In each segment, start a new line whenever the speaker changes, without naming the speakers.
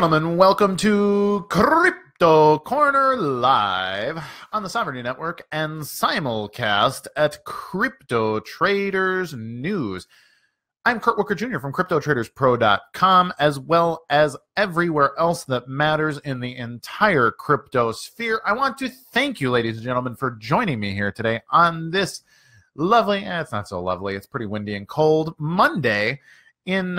gentlemen, welcome to Crypto Corner live on the Sovereignty Network and simulcast at Crypto Traders News. I'm Kurt Wuckert Jr. from CryptoTradersPro.com, as well as everywhere else that matters in the entire crypto sphere. I want to thank you, ladies and gentlemen, for joining me here today on this lovely, it's not so lovely, it's pretty windy and cold, Monday in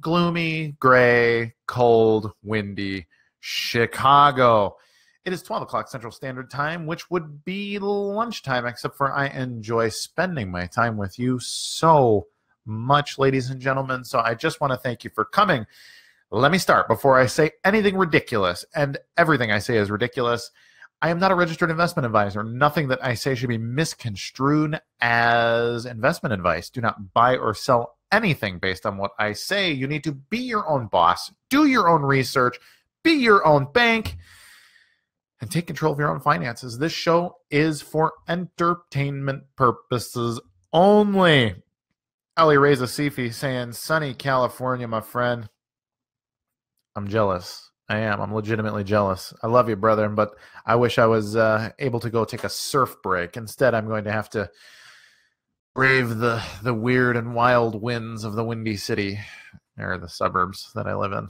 gloomy, gray, cold, windy Chicago. It is 12 o'clock Central Standard Time, which would be lunchtime, except for I enjoy spending my time with you so much, ladies and gentlemen. So I just want to thank you for coming. Let me start before I say anything ridiculous, and everything I say is ridiculous. I am not a registered investment advisor. Nothing that I say should be misconstrued as investment advice. Do not buy or sell anything based on what I say. You need to be your own boss, do your own research, be your own bank, and take control of your own finances. This show is for entertainment purposes only. Ali Reza Sifi saying, sunny California, my friend. I'm jealous. I am. I'm legitimately jealous. I love you, brother, but I wish I was able to go take a surf break. Instead, I'm going to have to brave the weird and wild winds of the Windy City, or the suburbs that I live in.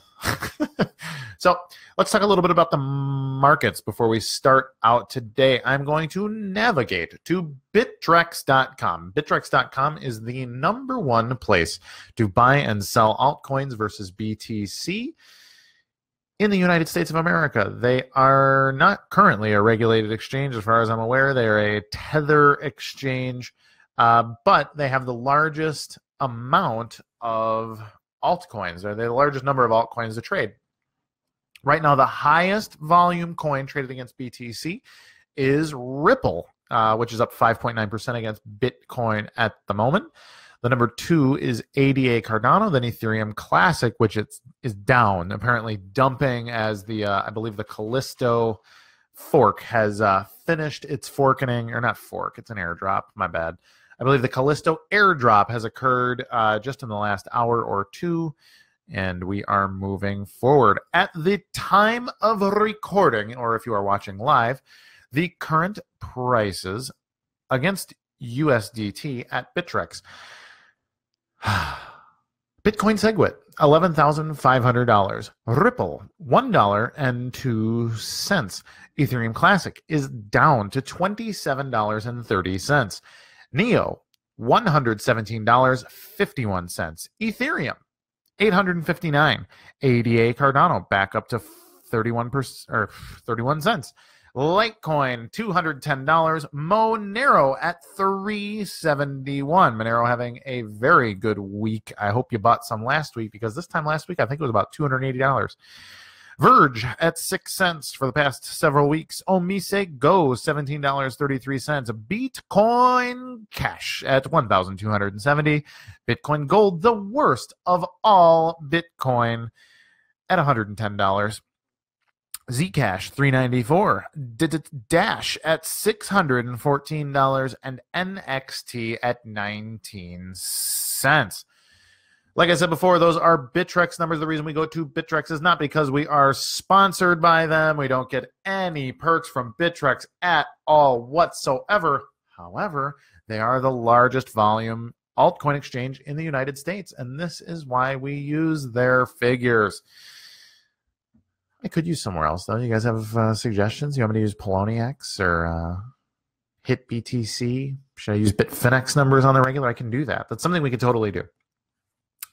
So let's talk a little bit about the markets before we start out today. I'm going to navigate to Bittrex.com. Bittrex.com is the #1 place to buy and sell altcoins versus BTC in the United States of America. They are not currently a regulated exchange as far as I'm aware. They are a tether exchange, but they have the largest amount of altcoins. They're the largest number of altcoins to trade. Right now, the highest volume coin traded against BTC is Ripple, which is up 5.9% against Bitcoin at the moment. The #2 is ADA Cardano, then Ethereum Classic, which is down, apparently dumping as the, I believe the Callisto fork has finished its forking, or not fork, it's an airdrop, my bad. I believe the Callisto airdrop has occurred just in the last hour or two, and we are moving forward. At the time of recording, or if you are watching live, the current prices against USDT at Bittrex. Bitcoin SegWit, $11,500. Ripple, $1.02. Ethereum Classic is down to $27.30. Neo, $117.51. Ethereum, $859. ADA Cardano back up to 31 cents. Litecoin, $210. Monero at $371. Monero having a very good week. I hope you bought some last week, because this time last week I think it was about $280. Verge at 6 cents for the past several weeks. Omise Go, $17.33. Bitcoin Cash at $1,270. Bitcoin Gold, the worst of all Bitcoin, at $110. Zcash, $394. Dash at $614. And NXT at 19 cents. Like I said before, those are Bittrex numbers. The reason we go to Bittrex is not because we are sponsored by them. We don't get any perks from Bittrex at all whatsoever. However, they are the largest volume altcoin exchange in the United States, and this is why we use their figures. I could use somewhere else, though. You guys have suggestions? You want me to use Poloniex or Hit BTC? Should I use Bitfinex numbers on the regular? I can do that. That's something we could totally do.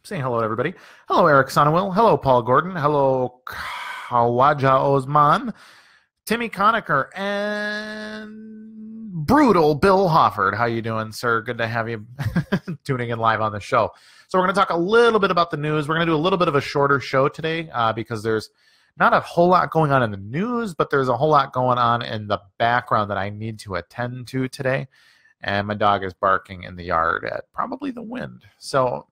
Saying hello to everybody. Hello, Eric Sonowil. Hello, Paul Gordon. Hello, Kawaja Osman. Timmy Conacher, and Brutal Bill Hofford. How you doing, sir? Good to have you tuning in live on the show. So we're going to talk a little bit about the news. We're going to do a little bit of a shorter show today because there's not a whole lot going on in the news, but there's a whole lot going on in the background that I need to attend to today. And my dog is barking in the yard at probably the wind. So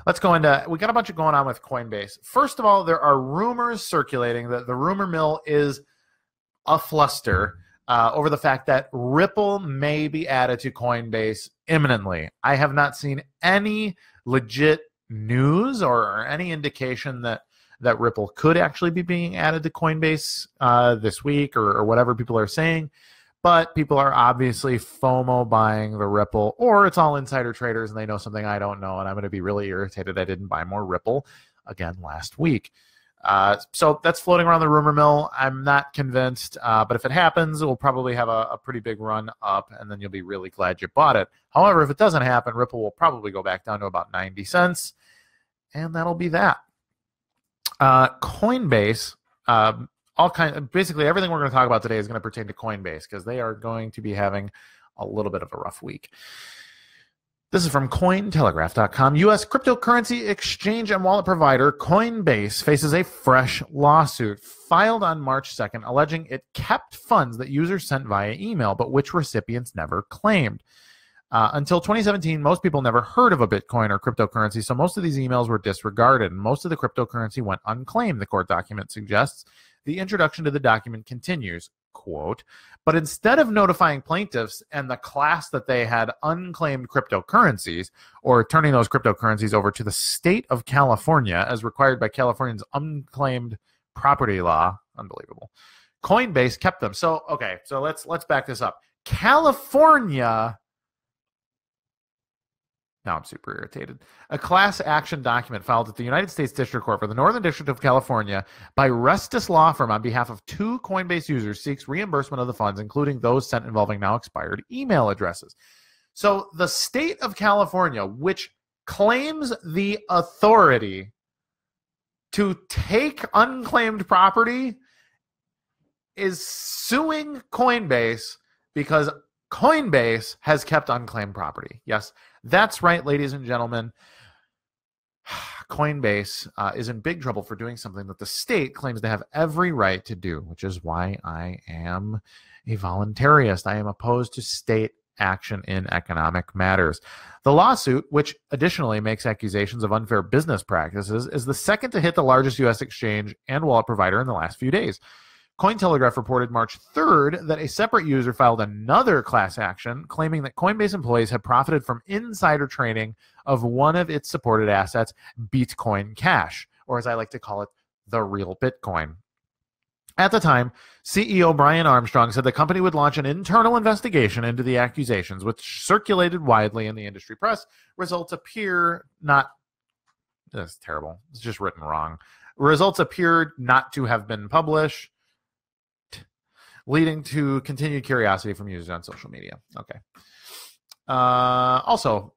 let's go into, we got a bunch of going on with Coinbase. First of all, there are rumors circulating that the rumor mill is afluster over the fact that Ripple may be added to Coinbase imminently. I have not seen any legit news or any indication that Ripple could actually be being added to Coinbase this week or whatever people are saying. But people are obviously FOMO buying the Ripple, or it's all insider traders and they know something I don't know, and I'm going to be really irritated I didn't buy more Ripple again last week. So that's floating around the rumor mill. I'm not convinced, but if it happens, it will probably have a pretty big run up, and then you'll be really glad you bought it. However, if it doesn't happen, Ripple will probably go back down to about 90 cents, and that'll be that. Coinbase, basically everything we're going to talk about today is going to pertain to Coinbase because they are going to be having a little bit of a rough week. This is from Cointelegraph.com. U.S. cryptocurrency exchange and wallet provider Coinbase faces a fresh lawsuit filed on March 2nd, alleging it kept funds that users sent via email, but which recipients never claimed. Until 2017, most people never heard of a Bitcoin or cryptocurrency, so most of these emails were disregarded, and most of the cryptocurrency went unclaimed, the court document suggests. The introduction to the document continues, quote, but instead of notifying plaintiffs and the class that they had unclaimed cryptocurrencies or turning those cryptocurrencies over to the state of California as required by California's unclaimed property law, unbelievable, Coinbase kept them. So, okay, so let's back this up. California... Now I'm super irritated. A class action document filed at the United States District Court for the Northern District of California by Restis Law Firm on behalf of 2 Coinbase users seeks reimbursement of the funds, including those sent involving now expired email addresses. So the state of California, which claims the authority to take unclaimed property, is suing Coinbase because Coinbase has kept unclaimed property. Yes, that's right, ladies and gentlemen. Coinbase is in big trouble for doing something that the state claims to have every right to do, which is why I am a voluntarist. I am opposed to state action in economic matters. The lawsuit, which additionally makes accusations of unfair business practices, is the second to hit the largest U.S. exchange and wallet provider in the last few days. Cointelegraph reported March 3rd that a separate user filed another class action claiming that Coinbase employees had profited from insider trading of one of its supported assets, Bitcoin Cash, or as I like to call it, the real Bitcoin. At the time, CEO Brian Armstrong said the company would launch an internal investigation into the accusations, which circulated widely in the industry press. Results appear not... That's terrible. It's just written wrong. Results appeared not to have been published, leading to continued curiosity from users on social media. Okay. Also,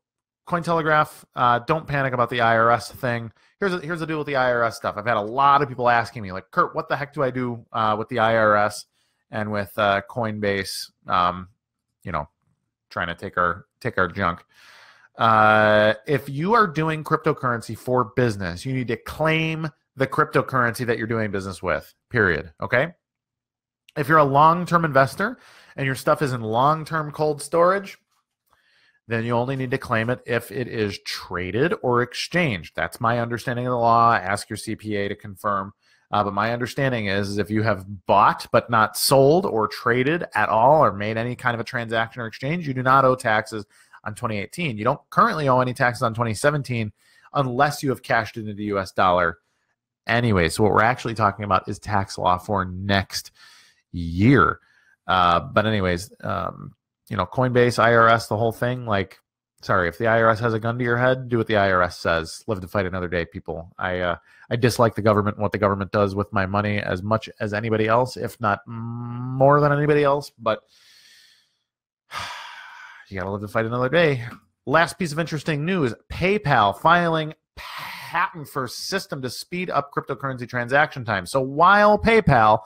Cointelegraph, don't panic about the IRS thing. Here's the deal with the IRS stuff. I've had a lot of people asking me, like, Kurt, what the heck do I do with the IRS and with Coinbase, trying to take our junk. If you are doing cryptocurrency for business, you need to claim the cryptocurrency that you're doing business with, period. Okay? If you're a long-term investor and your stuff is in long-term cold storage, then you only need to claim it if it is traded or exchanged. That's my understanding of the law. Ask your CPA to confirm. But my understanding is if you have bought but not sold or traded at all or made any kind of a transaction or exchange, you do not owe taxes on 2018. You don't currently owe any taxes on 2017 unless you have cashed it into the U.S. dollar anyway. So what we're actually talking about is tax law for next year. But anyways, Coinbase, IRS, the whole thing, sorry, if the IRS has a gun to your head, do what the IRS says. Live to fight another day, people. I dislike the government and what the government does with my money as much as anybody else, if not more than anybody else, but you gotta live to fight another day. Last piece of interesting news, PayPal filing patent for system to speed up cryptocurrency transaction time. So while PayPal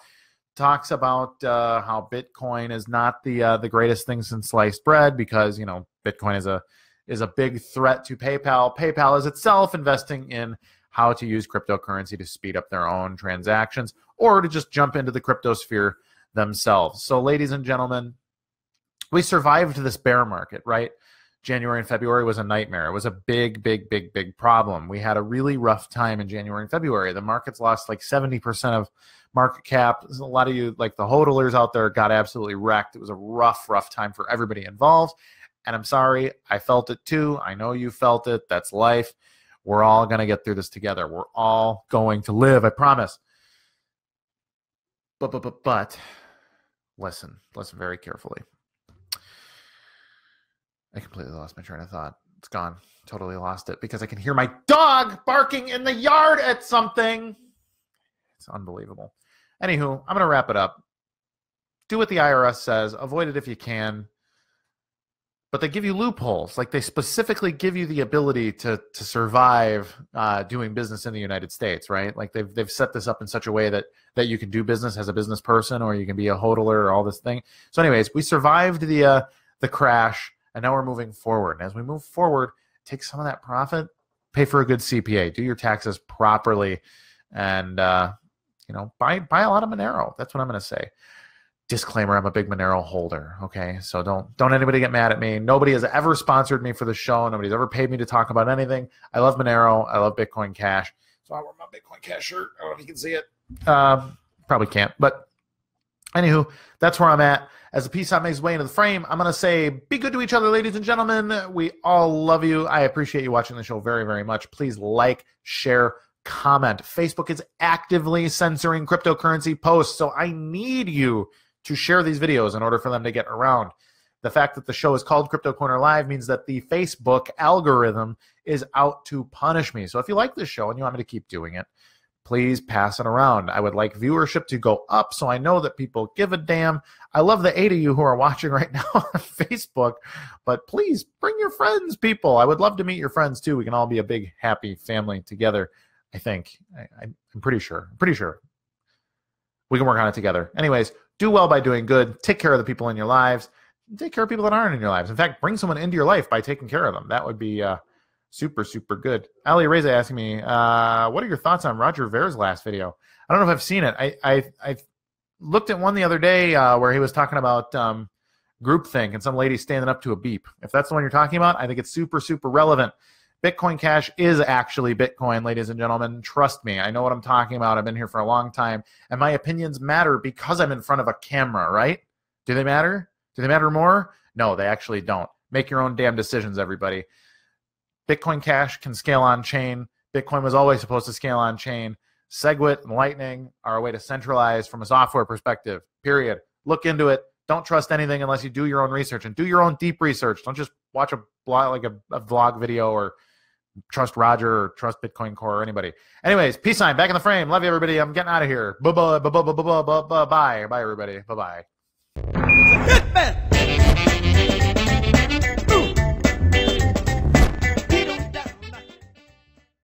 talks about how Bitcoin is not the greatest thing since sliced bread because, Bitcoin is a big threat to PayPal. PayPal is itself investing in how to use cryptocurrency to speed up their own transactions or to just jump into the cryptosphere themselves. So, ladies and gentlemen, we survived this bear market, right? January and February was a nightmare. It was a big, big, big, big problem. We had a really rough time in January and February. The markets lost 70% of market cap. A lot of you, the hodlers out there, got absolutely wrecked. It was a rough time for everybody involved. And I'm sorry, I felt it too. I know you felt it. That's life. We're all going to get through this together. We're all going to live, I promise. But listen very carefully. I completely lost my train of thought. It's gone. Totally lost it because I can hear my dog barking in the yard at something. It's unbelievable. Anywho, I'm going to wrap it up. Do what the IRS says. Avoid it if you can. But they give you loopholes. Like, they specifically give you the ability to survive doing business in the United States, right? Like, they've set this up in such a way that you can do business as a business person, or you can be a hodler, or all this thing. So anyways, we survived the crash, and now we're moving forward. And as we move forward, take some of that profit, pay for a good CPA, do your taxes properly, and buy a lot of Monero. That's what I'm going to say. Disclaimer, I'm a big Monero holder, okay? So don't anybody get mad at me. Nobody has ever sponsored me for the show. Nobody's ever paid me to talk about anything. I love Monero. I love Bitcoin Cash. So I wear my Bitcoin Cash shirt. I don't know if you can see it. Probably can't. But anywho, that's where I'm at. As the peace out makes its way into the frame, I'm going to say, be good to each other, ladies and gentlemen. We all love you. I appreciate you watching the show very, very much. Please like, share, comment. Facebook is actively censoring cryptocurrency posts, so I need you to share these videos in order for them to get around. The fact that the show is called Crypto Corner Live means that the Facebook algorithm is out to punish me. So if you like this show and you want me to keep doing it, please pass it around. I would like viewership to go up so I know that people give a damn. I love the 8 of you who are watching right now on Facebook, but please bring your friends, people. I would love to meet your friends too. We can all be a big, happy family together, I think. I'm pretty sure. We can work on it together. Anyways, do well by doing good. Take care of the people in your lives. Take care of people that aren't in your lives. In fact, bring someone into your life by taking care of them. That would be super, super good. Ali Reza asking me, what are your thoughts on Roger Ver's last video? I don't know if I've seen it. I looked at one the other day where he was talking about groupthink and some lady standing up to a beep. If that's the one you're talking about, I think it's super, super relevant. Bitcoin Cash is actually Bitcoin, ladies and gentlemen. Trust me, I know what I'm talking about. I've been here for a long time, and my opinions matter because I'm in front of a camera, right? Do they matter? Do they matter more? No, they actually don't. Make your own damn decisions, everybody. Bitcoin Cash can scale on chain. Bitcoin was always supposed to scale on chain. SegWit and Lightning are a way to centralize from a software perspective, period. Look into it. Don't trust anything unless you do your own research, and do your own deep research. Don't just watch a blog, like a vlog video, or trust Roger or trust Bitcoin Core or anybody. Anyways, peace sign, back in the frame. Love you, everybody. I'm getting out of here. Bye-bye. Bye-bye, everybody. Bye-bye.